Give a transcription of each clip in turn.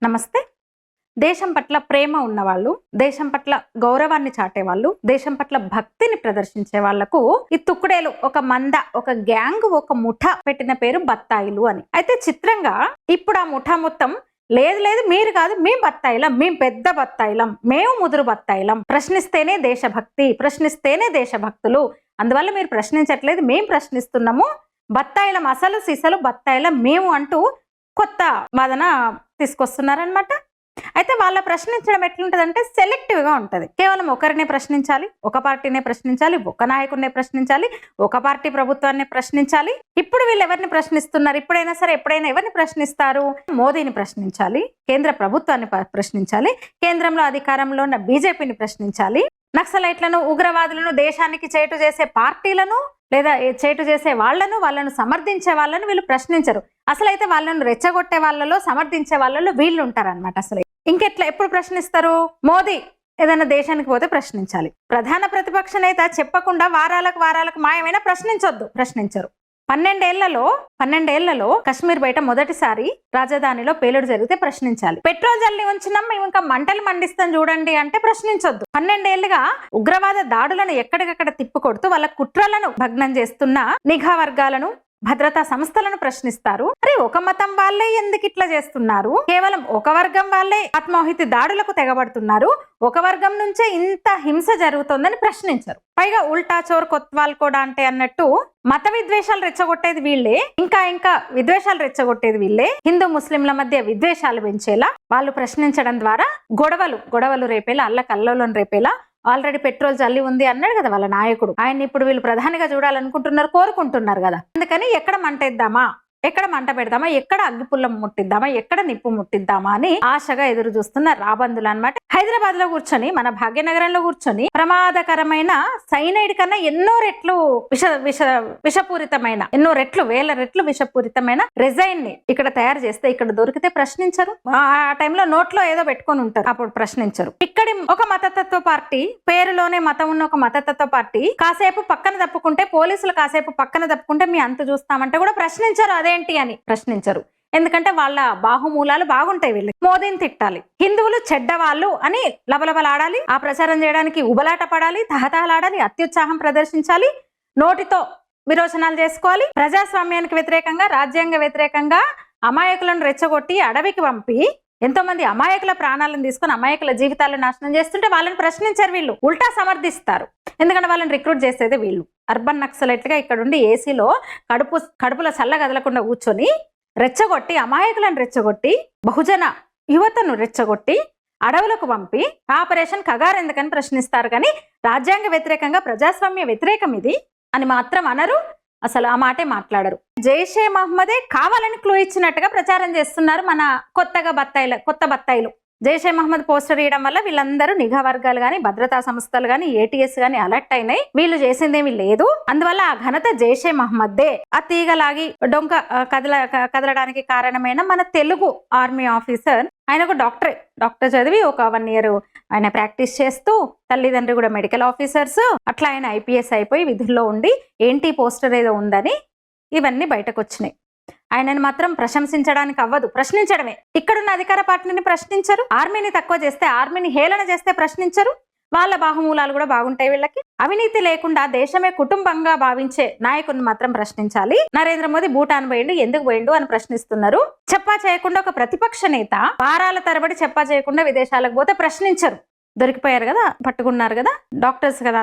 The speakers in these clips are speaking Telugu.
నమస్తే. దేశం పట్ల ప్రేమ ఉన్నవాళ్ళు, దేశం పట్ల గౌరవాన్ని చాటేవాళ్ళు, దేశం పట్ల భక్తిని ప్రదర్శించే వాళ్లకు ఈ తుక్కుడేలు ఒక మంద, ఒక గ్యాంగ్, ఒక ముఠ పెట్టిన పేరు బత్తాయిలు అని. అయితే చిత్రంగా ఇప్పుడు ఆ ముఠ మొత్తం లేదు లేదు మీరు కాదు, మేం బత్తాయిలం, మేం పెద్ద బత్తాయిలం, మేము ముదురు బత్తాయిలం, ప్రశ్నిస్తేనే దేశభక్తి, ప్రశ్నిస్తేనే దేశభక్తులు, అందువల్ల మీరు ప్రశ్నించట్లేదు, మేం ప్రశ్నిస్తున్నాము, బత్తాయిలం అసలు సిసలు బత్తాయిలం మేము అంటూ కొత్త వాదన తీసుకొస్తున్నారనమాట. అయితే వాళ్ళ ప్రశ్నించడం ఎట్లుంటదంటే సెలెక్టివ్ గా ఉంటది. కేవలం ఒకరినే ప్రశ్నించాలి, ఒక పార్టీనే ప్రశ్నించాలి, ఒక నాయకుడినే ప్రశ్నించాలి, ఒక పార్టీ ప్రభుత్వాన్ని ప్రశ్నించాలి. ఇప్పుడు వీళ్ళు ఎవరిని ప్రశ్నిస్తున్నారు? ఇప్పుడైనా సరే ఎప్పుడైనా ఎవరిని ప్రశ్నిస్తారు? మోదీని ప్రశ్నించాలి, కేంద్ర ప్రభుత్వాన్ని ప్రశ్నించాలి, కేంద్రంలో అధికారంలో ఉన్న బీజేపీని ప్రశ్నించాలి, నక్సలైట్లను, ఉగ్రవాదులను, దేశానికి చేటు చేసే పార్టీలను లేదా చేటు చేసే వాళ్ళను సమర్థించే వాళ్ళను వీళ్ళు ప్రశ్నించరు. అసలైతే వాళ్ళను రెచ్చగొట్టే వాళ్ళలో, సమర్థించే వాళ్ళలో వీళ్ళు ఉంటారనమాట. అసలు ఇంకెట్లా ఎప్పుడు ప్రశ్నిస్తారు? మోదీ ఏదైనా దేశానికి పోతే ప్రశ్నించాలి. ప్రధాన ప్రతిపక్ష నేత చెప్పకుండా వారాలకు మాయమైనా ప్రశ్నించరు. 12 ఏళ్లలో కశ్మీర్ బయట మొదటిసారి రాజధానిలో పేలుడు జరిగితే ప్రశ్నించాలి. పెట్రోల్ జల్లి ఉంచినాం మేము ఇంకా మంటలు మండిస్తాం చూడండి అంటే ప్రశ్నించొద్దు. 12 ఏళ్లుగా ఉగ్రవాద దాడులను ఎక్కడికక్కడ తిప్పికొడుతూ వాళ్ళ కుట్రలను భగ్నం చేస్తున్న నిఘా వర్గాలను, భద్రతా సంస్థలను ప్రశ్నిస్తారు. అరే ఒక మతం వాళ్ళే ఎందుకు ఇట్లా చేస్తున్నారు? కేవలం ఒక వర్గం వాళ్ళే ఆత్మాహుతి దాడులకు తెగబడుతున్నారు, ఒక వర్గం నుంచే ఇంత హింస జరుగుతోందని ప్రశ్నించరు. పైగా ఉల్టా చోర్ కొత్వాల్ కూడా అంటే అన్నట్టు మత విద్వేషాలు రెచ్చగొట్టేది వీళ్ళే, ఇంకా విద్వేషాలు రెచ్చగొట్టేది వీళ్ళే. హిందూ ముస్లింల మధ్య విద్వేషాలు పెంచేలా, వాళ్ళు ప్రశ్నించడం ద్వారా గొడవలు రేపేలా, అల్లకల్లోలను రేపేలా. ఆల్రెడీ పెట్రోల్ జల్లి ఉంది అన్నాడు కదా వాళ్ళ నాయకుడు. ఆయన ఇప్పుడు వీళ్ళు ప్రధానిగా చూడాలనుకుంటున్నారు, కోరుకుంటున్నారు కదా. అందుకని ఎక్కడ మంటేద్దామా, ఎక్కడ మంట పెడదామా, ఎక్కడ అగ్గిపుల్లం ముట్టిద్దామా, ఎక్కడ నిప్పు ముట్టిద్దామా అని ఆశగా ఎదురు చూస్తున్న రాబందులు అన్నమాట. హైదరాబాద్ లో కూర్చొని, మన భాగ్యనగరంలో కూర్చొని ప్రమాదకరమైన సైనైడ్ కన్నా ఎన్నో రెట్లు విషపూరితమైన, వేల రెట్లు విషపూరితమైన రెజైన్ ని ఇక్కడ తయారు చేస్తే ఇక్కడ దొరికితే ప్రశ్నించరు. ఆ టైంలో నోట్లో ఏదో పెట్టుకొని ఉంటారు, అప్పుడు ప్రశ్నించరు. ఇక్కడి ఒక మతతత్వ పార్టీ, పేరులోనే మతం ఉన్న ఒక మతతత్వ పార్టీ కాసేపు పక్కన తప్పుకుంటే, పోలీసులు కాసేపు పక్కన తప్పుకుంటే మీ అంత చూస్తామంటే కూడా ప్రశ్నించరు. అదేంటి అని ప్రశ్నించరు. ఎందుకంటే వాళ్ళ బాహుమూలాలు బాగుంటాయి. వీళ్ళకి మోదీని తిట్టాలి, హిందువులు చెడ్డవాళ్ళు అని లబలబలాడాలి, ఆ ప్రచారం చేయడానికి ఉబలాట పడాలి, తహతహలాడాలి, అత్యుత్సాహం ప్రదర్శించాలి, నోటితో విరోచనాలు చేసుకోవాలి, ప్రజాస్వామ్యానికి వ్యతిరేకంగా, రాజ్యాంగ వ్యతిరేకంగా అమాయకులను రెచ్చగొట్టి అడవికి పంపి ఎంతో మంది అమాయకుల ప్రాణాలను తీసుకుని అమాయకుల జీవితాలను నాశనం చేస్తుంటే వాళ్ళని ప్రశ్నించారు. వీళ్ళు ఉల్టా సమర్థిస్తారు. ఎందుకంటే వాళ్ళని రిక్రూట్ చేసేదే వీళ్ళు. అర్బన్ నక్సలైట్లుగా ఇక్కడుండి ఏసీలో కడుపులో చల్ల కదలకుండా కూర్చొని రెచ్చగొట్టి, అమాయకులను రెచ్చగొట్టి, బహుజన యువతను రెచ్చగొట్టి అడవులకు పంపి ఆపరేషన్ కగార్ ఎందుకని ప్రశ్నిస్తారు. కానీ రాజ్యాంగ వ్యతిరేకంగా, ప్రజాస్వామ్య వ్యతిరేకం ఇది అని మాత్రం అనరు. అసలు ఆ మాటే మాట్లాడరు. జైషే మహమ్మదే కావాలని క్లూ ఇచ్చినట్టుగా ప్రచారం చేస్తున్నారు మన కొత్త బత్తాయిలు. జైషే మహమ్మద్ పోస్టర్ ఇవ్వడం వల్ల వీళ్ళందరూ నిఘా వర్గాలు గాని, భద్రతా సంస్థలు గాని, ఏటీఎస్ గాని అలర్ట్ అయినాయి. వీళ్ళు చేసిందేమీ లేదు, అందువల్ల ఆ ఘనత జైషే మహమ్మద్దే. ఆ తీగలాగి డొంక కదలడానికి కారణమైన మన తెలుగు ఆర్మీ ఆఫీసర్, ఆయన ఒక డాక్టర్ చదివి ఒక 1 year ఆయన ప్రాక్టీస్ చేస్తూ, తల్లిదండ్రి కూడా మెడికల్ ఆఫీసర్స్, అట్లా ఆయన ఐపీఎస్ అయిపోయి విధుల్లో ఉండి ఏంటి పోస్టర్ ఏదో ఉందని ఇవన్నీ బయటకు వచ్చినాయి. ఆయనను మాత్రం ప్రశంసించడానికి అవ్వదు, ప్రశ్నించడమే. ఇక్కడున్న అధికార పార్టీని ప్రశ్నించరు, ఆర్మీని తక్కువ చేస్తే, ఆర్మీని హేళన చేస్తే ప్రశ్నించరు. వాళ్ళ బాహుమూలాలు కూడా బాగుంటాయి వీళ్ళకి. అవినీతి లేకుండా దేశమే కుటుంబంగా భావించే నాయకుడిని మాత్రం ప్రశ్నించాలి. నరేంద్ర మోదీ భూటాన్ పోయిండు, ఎందుకు పోయిండు అని ప్రశ్నిస్తున్నారు. చెప్పా చేయకుండా ఒక ప్రతిపక్ష నేత వారాల తరబడి చెప్పా చేయకుండా విదేశాలకు పోతే ప్రశ్నించరు. దొరికిపోయారు కదా, పట్టుకున్నారు కదా, డాక్టర్స్ కదా,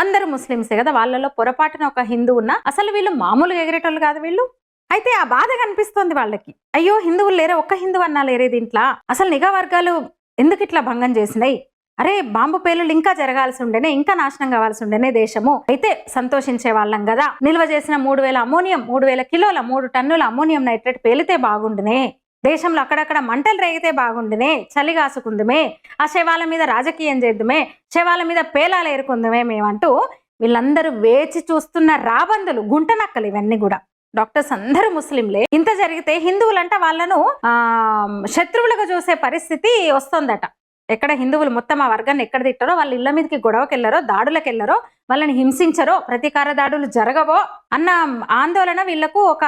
అందరూ ముస్లింసే కదా, వాళ్ళలో పొరపాటున ఒక హిందూ ఉన్నా అసలు వీళ్ళు మామూలుగా ఎగిరేటోళ్ళు కాదు వీళ్ళు. అయితే ఆ బాధ కనిపిస్తోంది వాళ్ళకి. అయ్యో హిందువులు లేరే, ఒక్క హిందూ అన్నా లేరే దీంట్లో, అసలు నిఘా వర్గాలు ఎందుకు ఇట్లా భంగం చేసినాయి? అరే బాంబు పేలులు ఇంకా జరగాల్సి ఉండేనే, ఇంకా నాశనం కావాల్సి ఉండేనే దేశము. అయితే సంతోషించే వాళ్ళం కదా, నిల్వ చేసిన 3,000 కిలోల 3 టన్నుల అమోనియం నైట్రేట్ పేలితే బాగుండునే, దేశంలో అక్కడక్కడ మంటలు రేగితే బాగుండునే, చలి కాసుకుందుమే, ఆ శవాల మీద రాజకీయం చేద్దుమే, శవాల మీద పేలాలు ఏరుకుందుమే మేమంటూ వీళ్ళందరూ వేచి చూస్తున్న రాబందులు, గుంటనక్కలు ఇవన్నీ కూడా. డాక్టర్స్ అందరూ ముస్లింలే. ఇంత జరిగితే హిందువులంట వాళ్ళను శత్రువులుగా చూసే పరిస్థితి వస్తుందట. ఎక్కడ హిందువులు మొత్తం ఆ వర్గాన్ని ఎక్కడ తిట్టారో, వాళ్ళ ఇళ్ల మీదకి గొడవకి వెళ్ళారో, దాడులకు వెళ్ళారో, వాళ్ళని హింసించరో, ప్రతీకార దాడులు జరగవో అన్న ఆందోళన వీళ్లకు, ఒక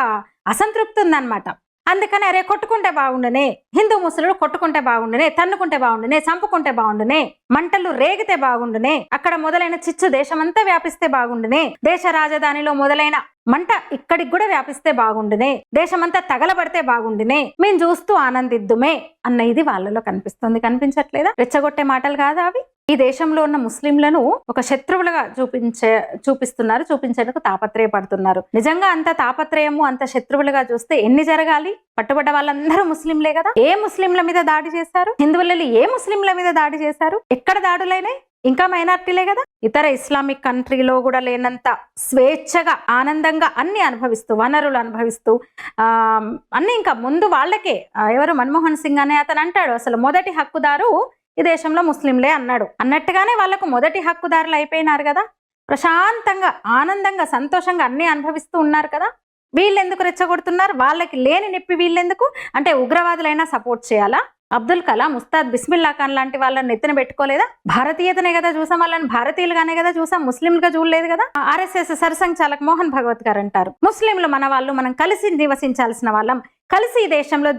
అసంతృప్తి ఉందన్నమాట. అందుకని అరే కొట్టుకుంటే బాగుండునే, హిందూ ముస్లింలు కొట్టుకుంటే బాగుండునే, తన్నుకుంటే బాగుండునే, చంపుకుంటే బాగుండునే, మంటలు రేగితే బాగుండునే, అక్కడ మొదలైన చిచ్చు దేశమంతా వ్యాపిస్తే బాగుండునే, దేశ రాజధానిలో మొదలైన మంట ఇక్కడికి కూడా వ్యాపిస్తే బాగుండునే, దేశమంతా తగలబడితే బాగుండునే, మేము చూస్తూ ఆనందిద్దుమే అన్న ఇది వాళ్ళలో కనిపిస్తుంది. కనిపించట్లేదా? రెచ్చగొట్టే మాటలు కాదా అవి? ఈ దేశంలో ఉన్న ముస్లింలను ఒక శత్రువులుగా చూపిస్తున్నారు, చూపించేందుకు తాపత్రయపడుతున్నారు. నిజంగా అంత తాపత్రయము, అంత శత్రువులుగా చూస్తే ఎన్ని జరగాలి? పట్టుబడ్డ వాళ్ళందరూ ముస్లింలే కదా. ఏ ముస్లింల మీద దాడి చేశారు? హిందువులు ఏ ముస్లింల మీద దాడి చేశారు? ఎక్కడ దాడులైనాయి? ఇంకా మైనార్టీలే కదా. ఇతర ఇస్లామిక్ కంట్రీలో కూడా లేనంత స్వేచ్ఛగా ఆనందంగా అన్ని అనుభవిస్తూ, వనరులు అనుభవిస్తూ అన్ని ఇంకా ముందు వాళ్ళకే. ఎవరు మన్మోహన్ సింగ్ అనే అతను అంటాడు, అసలు మొదటి హక్కుదారు ఈ దేశంలో ముస్లింలే అన్నాడు. అన్నట్టుగానే వాళ్ళకు మొదటి హక్కుదారులు అయిపోయినారు కదా. ప్రశాంతంగా ఆనందంగా సంతోషంగా అన్ని అనుభవిస్తూ ఉన్నారు కదా. వీళ్ళెందుకు రెచ్చగొడుతున్నారు? వాళ్ళకి లేని నొప్పి వీళ్ళెందుకు? అంటే ఉగ్రవాదులైనా సపోర్ట్ చేయాలా? అబ్దుల్ కలాం, ఉస్తాద్ బిస్మిల్లా ఖాన్ లాంటి వాళ్ళని ఎత్తున పెట్టుకోలేదా? భారతీయతనే కదా చూసాం, వాళ్ళని భారతీయులుగానే కదా చూసాం, ముస్లింలుగా చూడలేదు కదా. RSS సర్సంఘ్ చాలక్ మోహన్ భగవత్ గారు అంటారు, ముస్లింలు మన వాళ్ళు, మనం కలిసి నివసించాల్సిన వాళ్ళం, కలిసి ఈ దేశంలో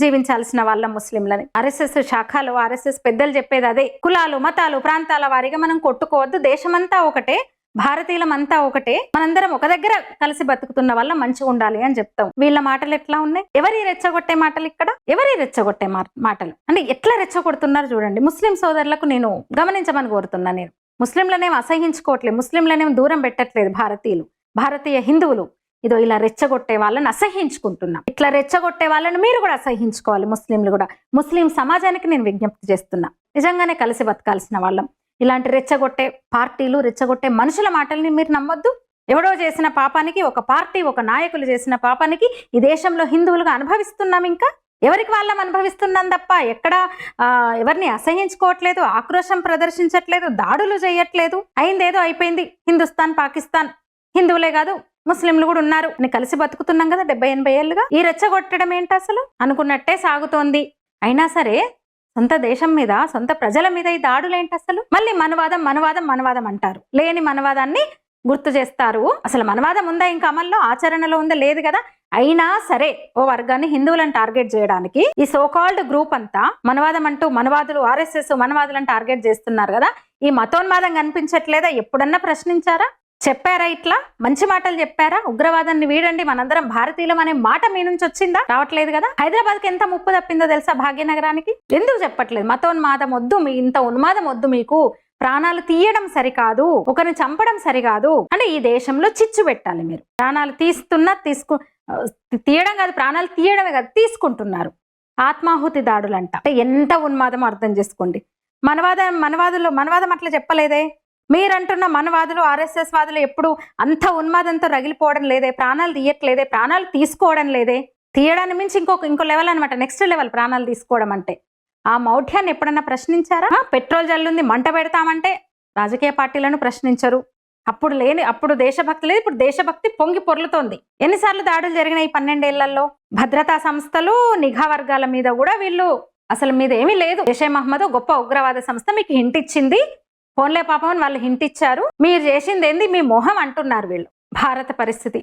జీవించాల్సిన వాళ్ళం ముస్లింలని. RSS శాఖలో RSS పెద్దలు చెప్పేది అదే. కులాలు, మతాలు, ప్రాంతాల వారిగా మనం కొట్టుకోవద్దు, దేశమంతా ఒకటే, భారతీయులమంతా ఒకటే, మనందరం ఒక దగ్గర కలిసి బతుకుతున్న వల్ల మంచిగా ఉండాలి అని చెప్తాం. వీళ్ళ మాటలు ఎట్లా ఉన్నాయి? ఎవరి రెచ్చగొట్టే మాటలు ఇక్కడ? ఎవరి రెచ్చగొట్టే మాటలు అంటే ఎట్లా రెచ్చగొడుతున్నారు చూడండి. ముస్లిం సోదరులకు నేను గమనించమని కోరుతున్నా. నేను ముస్లింలనేం అసహించుకోవట్లేదు, ముస్లింలనేం దూరం పెట్టట్లేదు. భారతీయ హిందువులు ఇదో ఇలా రెచ్చగొట్టే వాళ్ళని అసహించుకుంటున్నాం. ఇట్లా రెచ్చగొట్టే వాళ్ళని మీరు కూడా అసహించుకోవాలి. ముస్లింలు కూడా, ముస్లిం సమాజానికి నేను విజ్ఞప్తి చేస్తున్నా, నిజంగానే కలిసి బతకాల్సిన వాళ్ళం. ఇలాంటి రెచ్చగొట్టే పార్టీలు, రెచ్చగొట్టే మనుషుల మాటల్ని మీరు నమ్మొద్దు. ఎవడో చేసిన పాపానికి, ఒక పార్టీ, ఒక నాయకులు చేసిన పాపానికి ఈ దేశంలో హిందువులుగా అనుభవిస్తున్నాం. ఇంకా ఎవరికి వాళ్ళం అనుభవిస్తున్నాం తప్ప ఎక్కడ ఎవరిని అసహించుకోవట్లేదు, ఆక్రోశం ప్రదర్శించట్లేదు, దాడులు చేయట్లేదు. అయిందేదో అయిపోయింది. హిందుస్థాన్, పాకిస్తాన్ హిందువులే కాదు ముస్లింలు కూడా ఉన్నారు అని కలిసి బతుకుతున్నాం కదా 70-80 ఏళ్ళుగా. ఈ రెచ్చగొట్టడం ఏంటి అసలు? అనుకున్నట్టే సాగుతోంది. అయినా సరే సొంత దేశం మీద, సొంత ప్రజల మీద ఈ దాడులేంటి అసలు? మళ్ళీ మనవాదం అంటారు. లేని మనవాదాన్ని గుర్తు చేస్తారు. అసలు మనవాదం ఉందా ఇంకా అమల్లో, ఆచరణలో ఉందా? లేదు కదా. అయినా సరే ఓ వర్గాన్ని, హిందువులను టార్గెట్ చేయడానికి ఈ సోకాల్డ్ గ్రూప్ అంతా మనవాదులు, RSS మనవాదులను టార్గెట్ చేస్తున్నారు కదా. ఈ మతోన్మాదం కనిపించట్లేదా? ఎప్పుడన్నా ప్రశ్నించారా? చెప్పారా? ఇట్లా మంచి మాటలు చెప్పారా? ఉగ్రవాదాన్ని వీడండి, మనందరం భారతీయులం అనే మాట మీ నుంచి వచ్చిందా? రావట్లేదు కదా. హైదరాబాద్కి ఎంత ముప్పు తప్పిందో తెలుసా? భాగ్యనగరానికి ఎందుకు చెప్పట్లేదు? మతోన్మాదం వద్దు, మీ ఇంత ఉన్మాదం వద్దు, మీకు ప్రాణాలు తీయడం సరికాదు, ఒకరిని చంపడం సరికాదు అంటే ఈ దేశంలో చిచ్చు పెట్టాలి. మీరు ప్రాణాలు తీయడం కాదు, ప్రాణాలు తీయడమే కాదు, తీసుకుంటున్నారు. ఆత్మాహుతి దాడులంట. అంటే ఎంత ఉన్మాదం అర్థం చేసుకోండి. మనవాదం అట్లా చెప్పలేదే. మీరంటున్న మనవాదులు, RSS వాదులు ఎప్పుడు అంత ఉన్మాదంతో రగిలిపోవడం లేదే, ప్రాణాలు తీయట్లేదే, ప్రాణాలు తీసుకోవడం లేదే. తీయడాన్ని మించి ఇంకో లెవెల్ అనమాట, నెక్స్ట్ లెవెల్ ప్రాణాలు తీసుకోవడం అంటే. ఆ మౌఢ్యాన్ని ఎప్పుడన్నా ప్రశ్నించారా? పెట్రోల్ జల్లుంది, మంట పెడతామంటే రాజకీయ పార్టీలను ప్రశ్నించరు. అప్పుడు దేశభక్తి లేదు, ఇప్పుడు దేశభక్తి పొంగి పొర్లుతోంది. ఎన్నిసార్లు దాడులు జరిగినాయి 12 ఏళ్లలో? భద్రతా సంస్థలు, నిఘా వర్గాల మీద కూడా వీళ్ళు అసలు మీద ఏమీ లేదు. జైషే మహమ్మద్ గొప్ప ఉగ్రవాద సంస్థ, మీకు హింట్ ఇచ్చింది, ఫోన్లే పాపం అని వాళ్ళు హింట్ ఇచ్చారు, మీరు చేసింది ఏంది, మీ మొహం అంటున్నారు వీళ్ళు. భారత పరిస్థితి,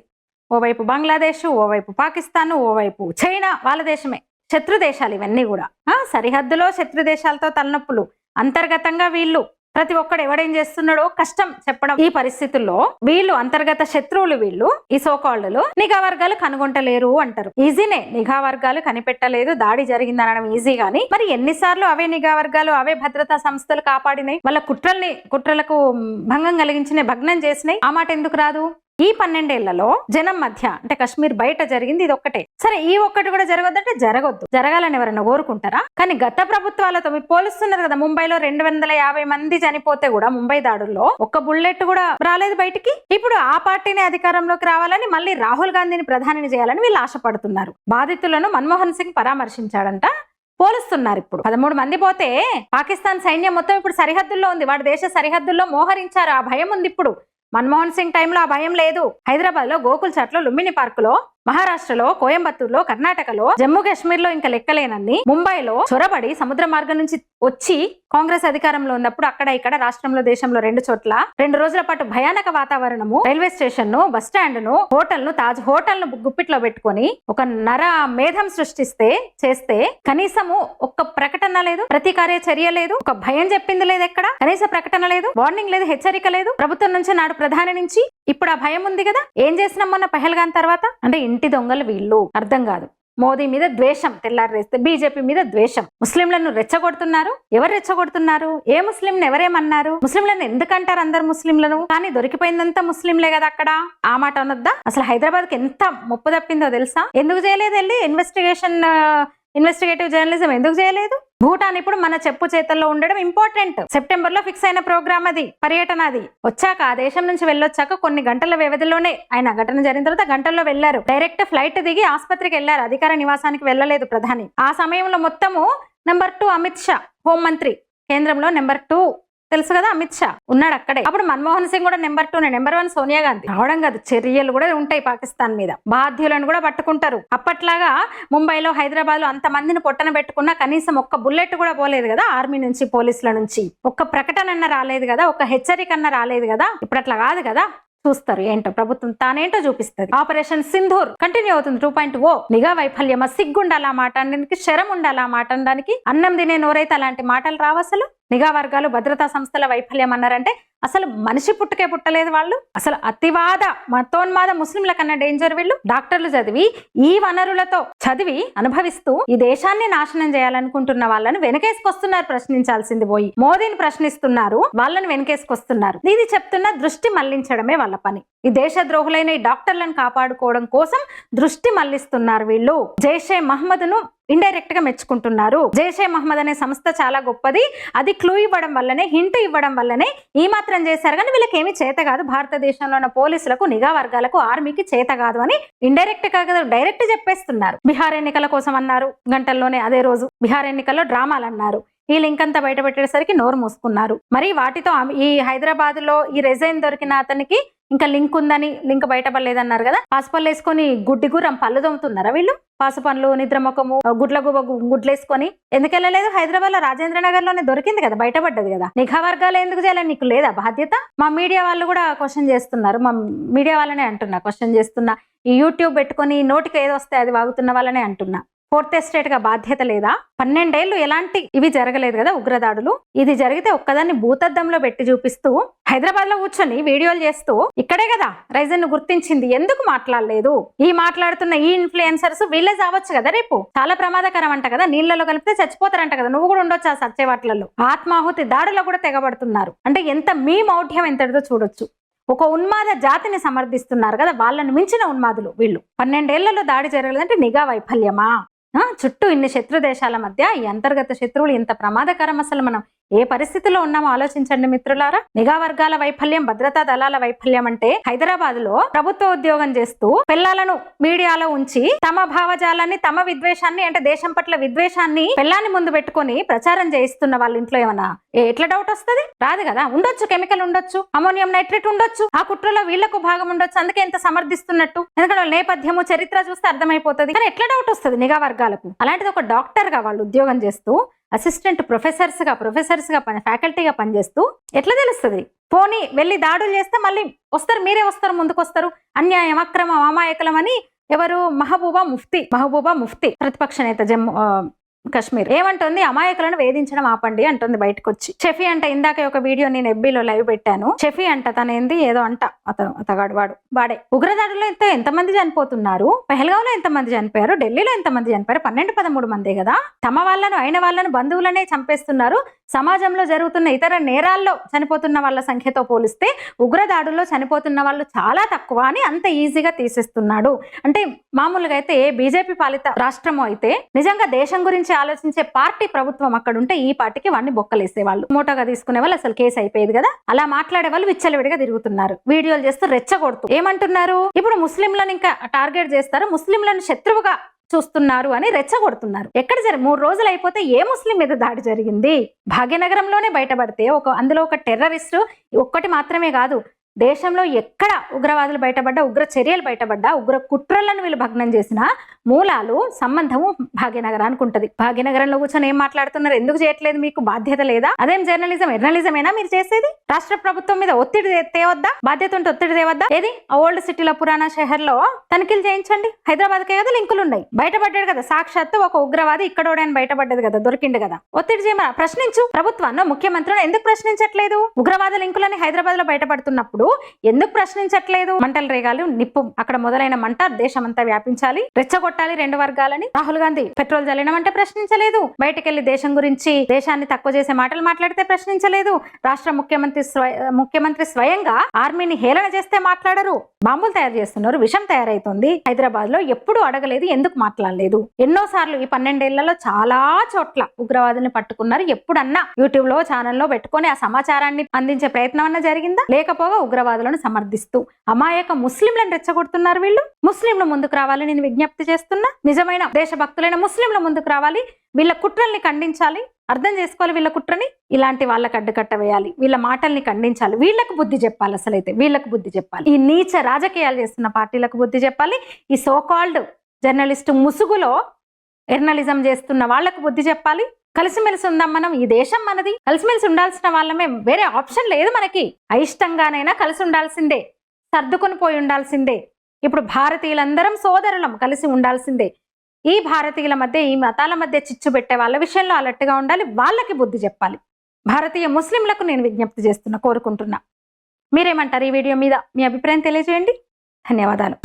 ఓవైపు బంగ్లాదేశ్, ఓవైపు పాకిస్తాన్, ఓవైపు చైనా, వాళ్ళ దేశమే. శత్రు దేశాలు ఇవన్నీ కూడా. సరిహద్దులో శత్రు దేశాలతో తలనొప్పులు, అంతర్గతంగా వీళ్ళు ప్రతి ఒక్కడు ఎవడేం చేస్తున్నాడో కష్టం చెప్పడం. ఈ పరిస్థితుల్లో వీళ్ళు అంతర్గత శత్రువులు, వీళ్ళు ఈ సోకాళ్ళు నిఘా వర్గాలు కనుగొంటలేరు అంటారు. ఈజీనే, నిఘా వర్గాలు కనిపెట్టలేదు, దాడి జరిగింది అనడం ఈజీ. గానీ మరి ఎన్నిసార్లు అవే నిఘా వర్గాలు, అవే భద్రతా సంస్థలు కాపాడినాయి, వాళ్ళ కుట్రలకు భంగం కలిగించినాయి, భగ్నం చేసినాయి. ఆ మాట ఎందుకు రాదు? ఈ 12 ఏళ్లలో జనం మధ్య, అంటే కశ్మీర్ బయట జరిగింది ఇది ఒక్కటే. సరే, ఈ ఒక్కటి కూడా జరగొద్దంటే జరగొద్దు, జరగాలని ఎవరైనా కోరుకుంటారా? కానీ గత ప్రభుత్వాలతో మీరు పోలుస్తున్నారు కదా. ముంబైలో 250 మంది చనిపోతే కూడా, ముంబై దాడుల్లో ఒక్క బుల్లెట్ కూడా రాలేదు బయటికి. ఇప్పుడు ఆ పార్టీని అధికారంలోకి రావాలని, మళ్ళీ రాహుల్ గాంధీని ప్రధానిని చేయాలని వీళ్ళు ఆశపడుతున్నారు. బాధితులను మన్మోహన్ సింగ్ పరామర్శించాడంట, పోలుస్తున్నారు. ఇప్పుడు 13 మంది పోతే పాకిస్తాన్ సైన్యం మొత్తం ఇప్పుడు సరిహద్దుల్లో ఉంది, వాడి దేశ సరిహద్దుల్లో మోహరించారు. ఆ భయం ఉంది ఇప్పుడు. మన్మోహన్ సింగ్ టైంలో ఆ భయం లేదు. హైదరాబాద్ లో గోకుల్ చాట్లో, లుంబిని పార్క్ లో మహారాష్ట్రలో, కోయంబత్తూరులో, కర్ణాటకలో, జమ్మూ కాశ్మీర్ లో ఇంకా లెక్కలేనన్ని, ముంబైలో చొరబడి సముద్ర మార్గం నుంచి వచ్చి కాంగ్రెస్ అధికారంలో ఉన్నప్పుడు అక్కడ ఇక్కడ రాష్ట్రంలో దేశంలో 2 చోట్ల 2 రోజుల పాటు భయానక వాతావరణము, రైల్వే స్టేషన్ ను, బస్ స్టాండ్ ను, హోటల్ ను, తాజ్ హోటల్ ను గుప్పిట్లో పెట్టుకొని ఒక నర మేధం చేస్తే కనీసము ఒక్క ప్రకటన లేదు, ప్రతీకార్య చర్య లేదు, ఒక భయం చెప్పింది లేదు, ఎక్కడ కనీస ప్రకటన లేదు, వార్నింగ్ లేదు, హెచ్చరిక లేదు ప్రభుత్వం నుంచి, నాడు ప్రధాని నుంచి. ఇప్పుడు ఆ భయం ఉంది కదా. ఏం చేసినాం మొన్న పహల్గాన్ తర్వాత? అంటే ఇంటి దొంగలు వీళ్ళు. అర్థం కాదు. మోదీ మీద ద్వేషం తెల్లారేస్తే, బీజేపీ మీద ద్వేషం. ముస్లింలను రెచ్చగొడుతున్నారు. ఎవరు రెచ్చగొడుతున్నారు? ఏ ముస్లింని ఎవరేమన్నారు? ముస్లింలను ఎందుకంటారు అందరు ముస్లింలను? కానీ దొరికిపోయిందంతా ముస్లింలే కదా అక్కడ. ఆ మాట అనొద్దా? అసలు హైదరాబాద్ కి ఎంత ముప్పు తప్పిందో తెలుసా? ఎందుకు చేయలేదు? వెళ్ళి ఇన్వెస్టిగేటివ్ జర్నలిజం ఎందుకు చేయలేదు? భూటాన్ ఇప్పుడు మన చెప్పు చేతల్లో ఉండడం ఇంపార్టెంట్. సెప్టెంబర్ లో ఫిక్స్ అయిన ప్రోగ్రామ్ అది, పర్యటన. అది వచ్చాక, ఆ దేశం నుంచి వెళ్ళొచ్చాక కొన్ని గంటల వ్యవధిలోనే, ఆయన ఘటన జరిగిన తర్వాత గంటల్లో వెళ్లారు. డైరెక్ట్ ఫ్లైట్ దిగి ఆసుపత్రికి వెళ్లారు. అధికార నివాసానికి వెళ్ళలేదు ప్రధాని. ఆ సమయంలో మొత్తము నెంబర్ 2 అమిత్ షా, హోంమంత్రి, కేంద్రంలో నెంబర్ 2 తెలుసు కదా, అమిత్ షా ఉన్నాడు అక్కడే. అప్పుడు మన్మోహన్ సింగ్ కూడా నెంబర్ 2, నెంబర్ 1 సోనియా గాంధీ. రావడం కాదు, చర్యలు కూడా ఉంటాయి పాకిస్తాన్ మీద. బాధ్యులను కూడా పట్టుకుంటారు. అప్పట్లాగా ముంబైలో, హైదరాబాద్ లో అంత మందిని పొట్టన పెట్టుకున్నా కనీసం ఒక్క బుల్లెట్ కూడా పోలేదు కదా ఆర్మీ నుంచి, పోలీసుల నుంచి. ఒక్క ప్రకటన అన్న రాలేదు కదా, ఒక్క హెచ్చరిక అన్న రాలేదు కదా. ఇప్పుడు అట్లా కాదు కదా. చూస్తారు ఏంటో, ప్రభుత్వం తానేంటో చూపిస్తుంది. ఆపరేషన్ సింధూర్ కంటిన్యూ అవుతుంది 2.0. నిఘా వైఫల్యమా? సిగ్గుండాలా మాట్లాడడానికి, శరం ఉండాలా మాట్లాడడానికి? అన్నం తినే నోరైతే అలాంటి మాటలు రావు అసలు. నిఘా వర్గాలు, భద్రతా సంస్థల వైఫల్యం అన్నారంటే అసలు మనిషి పుట్టుకే పుట్టలేదు వాళ్ళు. అసలు అతివాద మతోన్మాద ముస్లింల కన్నా డేంజర్ వీళ్ళు. డాక్టర్లు చదివి, ఈ వనరులతో చదివి అనుభవిస్తూ ఈ దేశాన్ని నాశనం చేయాలనుకుంటున్న వాళ్ళని వెనకేసుకొస్తున్నారు. ప్రశ్నించాల్సింది పోయి మోదీని ప్రశ్నిస్తున్నారు, వాళ్ళని వెనకేసుకొస్తున్నారు. ఇది చెప్తున్న దృష్టి మళ్లించడమే వాళ్ళ పని. ఈ దేశద్రోహులైన ఈ డాక్టర్లను కాపాడుకోవడం కోసం దృష్టి మళ్లిస్తున్నారు వీళ్ళు. జైషే మహమ్మద్ ను ఇండైరెక్ట్ గా మెచ్చుకుంటున్నారు. జైషే మహమ్మద్ అనే సంస్థ చాలా గొప్పది, అది క్లూ ఇవ్వడం వల్లనే, హింట్ ఇవ్వడం వల్లనే ఈ మాత్రం చేశారు. కానీ వీళ్ళకి ఏమీ చేత కాదు. భారతదేశంలో ఉన్న పోలీసులకు, నిఘా వర్గాలకు, ఆర్మీకి చేత కాదు అని ఇండైరెక్ట్ గా డైరెక్ట్ చెప్పేస్తున్నారు. బీహార్ ఎన్నికల కోసం అన్నారు, గంటల్లోనే అదే రోజు బీహార్ ఎన్నికల్లో డ్రామాలు అన్నారు. ఈ లింక్ అంతా బయట పెట్టేసరికి నోరు మూసుకున్నారు. మరి వాటితో ఈ హైదరాబాద్ లో ఈ రెజైన్ దొరికిన అతనికి ఇంకా లింక్ ఉందని, లింక్ బయటపడలేదన్నారు కదా. పాసుపళ్ళు వేసుకొని గుడ్డి గుర్రం పళ్ళు దొమ్ముతున్నారా వీళ్ళు? పాసుపండ్లు, నిద్రముఖము, గుడ్లేసుకొని ఎందుకు వెళ్ళలేదు? హైదరాబాద్ లో రాజేంద్ర నగర్ లోనే దొరికింది కదా, బయటపడ్డది కదా. నిఘా వర్గాలు ఎందుకు చేయాలి? నీకు లేదా బాధ్యత? మా మీడియా వాళ్ళు కూడా క్వశ్చన్ చేస్తున్నారు. మా మీడియా వాళ్ళనే అంటున్నా, క్వశ్చన్ చేస్తున్నా. ఈ యూట్యూబ్ పెట్టుకుని నోటికి ఏదో వస్తే అది వాగుతున్న వాళ్ళనే అంటున్నా. 4th ఎస్టేట్ గా బాధ్యత లేదా? 12 ఏళ్లు ఎలాంటి ఇవి జరగలేదు కదా, ఉగ్రదాడులు. ఇది జరిగితే ఒక్కదాన్ని భూతద్దంలో పెట్టి చూపిస్తూ, హైదరాబాద్ లో కూర్చొని వీడియోలు చేస్తూ, ఇక్కడే కదా రైజన్ ను గుర్తించింది, ఎందుకు మాట్లాడలేదు? ఈ మాట్లాడుతున్న ఈ ఇన్ఫ్లుయెన్సర్స్ వీళ్ళే చావచ్చు కదా రేపు. చాలా ప్రమాదకరం అంట కదా, నీళ్లలో కలిపితే చచ్చిపోతారంట కదా. నువ్వు కూడా ఉండొచ్చు ఆ సచ్చే వాటిలలో. ఆత్మాహుతి దాడులో కూడా తెగబడుతున్నారు. అంటే ఎంత మీ మౌఢ్యం ఎంతటిదో చూడొచ్చు. ఒక ఉన్మాద జాతిని సమర్థిస్తున్నారు కదా, వాళ్ళని మించిన ఉన్మాదులు వీళ్ళు. 12 ఏళ్లలో దాడి జరగలేదంటే నిఘా వైఫల్యమా? చుట్టూ ఇన్ని శత్రు దేశాల మధ్య ఈ అంతర్గత శత్రువులు ఎంత ప్రమాదకరం. అసలు మనం ఏ పరిస్థితిలో ఉన్నామో ఆలోచించండి మిత్రులారా. నిఘా వర్గాల వైఫల్యం, భద్రతా దళాల వైఫల్యం అంటే హైదరాబాద్ లో ప్రభుత్వ ఉద్యోగం చేస్తూ పిల్లలను మీడియాలో ఉంచి తమ భావజాలాన్ని, తమ విద్వేషాన్ని, అంటే దేశం పట్ల విద్వేషాన్ని పిల్లాన్ని ముందు పెట్టుకుని ప్రచారం చేయిస్తున్న వాళ్ళ ఇంట్లో ఏమన్నా ఎట్లా డౌట్ వస్తుంది? రాదు కదా. ఉండొచ్చు, కెమికల్ ఉండొచ్చు, అమోనియం నైట్రేట్ ఉండొచ్చు, ఆ కుట్రలో వీళ్లకు భాగం ఉండొచ్చు. అందుకే ఎంత సమర్థిస్తున్నట్టు, ఎందుకంటే నేపథ్యము, చరిత్ర చూస్తే అర్థమైపోతుంది. కానీ ఎట్లా డౌట్ వస్తుంది నిఘా వర్గాలకు? అలాంటిది ఒక డాక్టర్ గా వాళ్ళు ఉద్యోగం చేస్తూ, అసిస్టెంట్ ప్రొఫెసర్స్ గా ఫ్యాకల్టీగా పనిచేస్తూ ఎట్లా తెలుస్తుంది? పోనీ వెళ్ళి దాడులు చేస్తే మళ్ళీ వస్తారు, మీరే వస్తారు, ముందుకు వస్తారు. అన్యాయం, అక్రమం, అమాయకులం అని ఎవరు? మహబూబా ముఫ్తీ ప్రతిపక్ష నేత జమ్మూ కాశ్మీర్ ఏమంటుంది? అమాయకులను వేధించడం ఆపండి అంటుంది బయటకు వచ్చి. షఫీ అంట, ఇందాక ఒక వీడియో నేను ఎఫ్బీలో లైవ్ పెట్టాను. షఫీ అంట, తనేంది ఏదో అంట, అతగాడు వాడే. ఉగ్రదాడుల్లో ఎంతమంది చనిపోతున్నారు? పెహల్గాంలో ఎంతమంది చనిపోయారు? ఢిల్లీలో ఎంతమంది చనిపోయారు? 12-13 మందే కదా. తమ వాళ్ళను, అయిన వాళ్ళను, బంధువులనే చంపేస్తున్నారు. సమాజంలో జరుగుతున్న ఇతర నేరాల్లో చనిపోతున్న వాళ్ళ సంఖ్యతో పోలిస్తే ఉగ్రదాడుల్లో చనిపోతున్న వాళ్ళు చాలా తక్కువ అని అంత ఈజీగా తీసేస్తున్నాడు. అంటే మామూలుగా అయితే ఏ బీజేపీ పాలిత రాష్ట్రమో అయితే నిజంగా దేశం గురించి ఆలోచించే పార్టీ ప్రభుత్వం అక్కడ ఉంటే ఈ పార్టీకి వాడిని బొక్కలేసేవాళ్ళు, మోటోగా తీసుకునే వాళ్ళు, అసలు కేసు అయిపోయేది కదా. అలా మాట్లాడే వాళ్ళు విచ్చలవిడిగా తిరుగుతున్నారు, వీడియోలు చేస్తూ రెచ్చగొడుతూ. ఏమంటున్నారు? ఇప్పుడు ముస్లింలను ఇంకా టార్గెట్ చేస్తారు, ముస్లింలను శత్రువుగా చూస్తున్నారు అని రెచ్చగొడుతున్నారు. ఎక్కడ 3 రోజులు అయిపోతే ఏ ముస్లిం మీద దాడి జరిగింది? భాగ్యనగరంలోనే బయటపడితే అందులో ఒక టెర్రరిస్ట్ ఒక్కటి మాత్రమే కాదు, దేశంలో ఎక్కడ ఉగ్రవాదులు బయటపడ్డా, ఉగ్ర చర్యలు బయటపడ్డా, ఉగ్ర కుట్రలను వీళ్ళు భగ్నం చేసిన మూలాలు సంబంధము భాగ్యనగరానికి ఉంటది. భాగ్యనగరంలో కూర్చొని ఏం మాట్లాడుతున్నారు? ఎందుకు చేయట్లేదు? మీకు బాధ్యత లేదా? అదేం జర్నలిజమేనా మీరు చేసేది? రాష్ట్ర ప్రభుత్వం మీద ఒత్తిడి తేవద్దా? బాధ్యత ఉంటే ఒత్తిడి తేవద్దా? ఏది ఆ ఓల్డ్ సిటీలో పురాణా షహర్ లో తనిఖీలు చేయించండి. హైదరాబాద్కే కదా లింకులు ఉన్నాయి. బయటపడ్డాడు కదా సాక్షాత్తు ఒక ఉగ్రవాది, ఇక్కడోడని బయటపడ్డది కదా, దొరికిండు కదా. ఒత్తిడి చేయమా, ప్రశ్నించు. ప్రభుత్వాన్ని, ముఖ్యమంత్రిని ఎందుకు ప్రశ్నించట్లేదు? ఉగ్రవాద లింకులని హైదరాబాద్ లో బయటపడుతున్నప్పుడు ఎందుకు ప్రశ్నించట్లేదు? మంటలు రేగాలి, నిప్పు అక్కడ మొదలైన మంట దేశమంతా వ్యాపించాలి, రెచ్చగొట్టాలి రెండు వర్గాలని. రాహుల్ గాంధీ పెట్రోల్ జల్లడం ప్రశ్నించలేదు. బయటకెళ్లి దేశం గురించి, దేశాన్ని తక్కువ చేసే మాటలు మాట్లాడితే ప్రశ్నించలేదు. రాష్ట్ర ముఖ్యమంత్రి స్వయంగా ఆర్మీని హేళన చేస్తే మాట్లాడరు. బాంబులు తయారు చేస్తున్నారు, విషం తయారైతుంది హైదరాబాద్ లో, ఎప్పుడు అడగలేదు, ఎందుకు మాట్లాడలేదు? ఎన్నోసార్లు ఈ 12 ఏళ్లలో చాలా చోట్ల ఉగ్రవాదుల్ని పట్టుకున్నారు. ఎప్పుడన్నా యూట్యూబ్ లో ఛానల్లో పెట్టుకొని ఆ సమాచారాన్ని అందించే ప్రయత్నం అన్నా జరిగిందా? లేకపోగా ఉగ్రవాదులను సమర్థిస్తూ అమాయక ముస్లింలను రెచ్చగొడుతున్నారు వీళ్ళు. ముస్లింలు ముందుకు రావాలి, నేను విజ్ఞప్తి చేస్తున్నా. నిజమైన దేశభక్తులైన ముస్లింలు ముందుకు రావాలి, వీళ్ళ కుట్రల్ని ఖండించాలి, అర్థం చేసుకోవాలి వీళ్ళ కుట్రని. ఇలాంటి వాళ్ళకి అడ్డుకట్ట వేయాలి, వీళ్ళ మాటల్ని ఖండించాలి, వీళ్ళకు బుద్ధి చెప్పాలి. అసలైతే వీళ్ళకు బుద్ధి చెప్పాలి. ఈ నీచ రాజకీయాలు చేస్తున్న పార్టీలకు బుద్ధి చెప్పాలి. ఈ సోకాల్డ్ జర్నలిస్టు ముసుగులో జర్నలిజం చేస్తున్న వాళ్లకు బుద్ధి చెప్పాలి. కలిసిమెలిసి ఉందాం మనం, ఈ దేశం మనది, కలిసిమెలిసి ఉండాల్సిన వాళ్ళమే, వేరే ఆప్షన్ లేదు మనకి. అయిష్టంగానైనా కలిసి ఉండాల్సిందే, సర్దుకొని పోయి ఉండాల్సిందే. ఇప్పుడు భారతీయులందరం సోదరులం, కలిసి ఉండాల్సిందే. ఈ భారతీయుల మధ్య, ఈ మతాల మధ్య చిచ్చు పెట్టే వాళ్ళ విషయంలో అలర్ట్గా ఉండాలి, వాళ్ళకి బుద్ధి చెప్పాలి. భారతీయ ముస్లింలకు నేను విజ్ఞప్తి చేస్తున్నా, కోరుకుంటున్నా. మీరేమంటారు? ఈ వీడియో మీద మీ అభిప్రాయం తెలియజేయండి. ధన్యవాదాలు.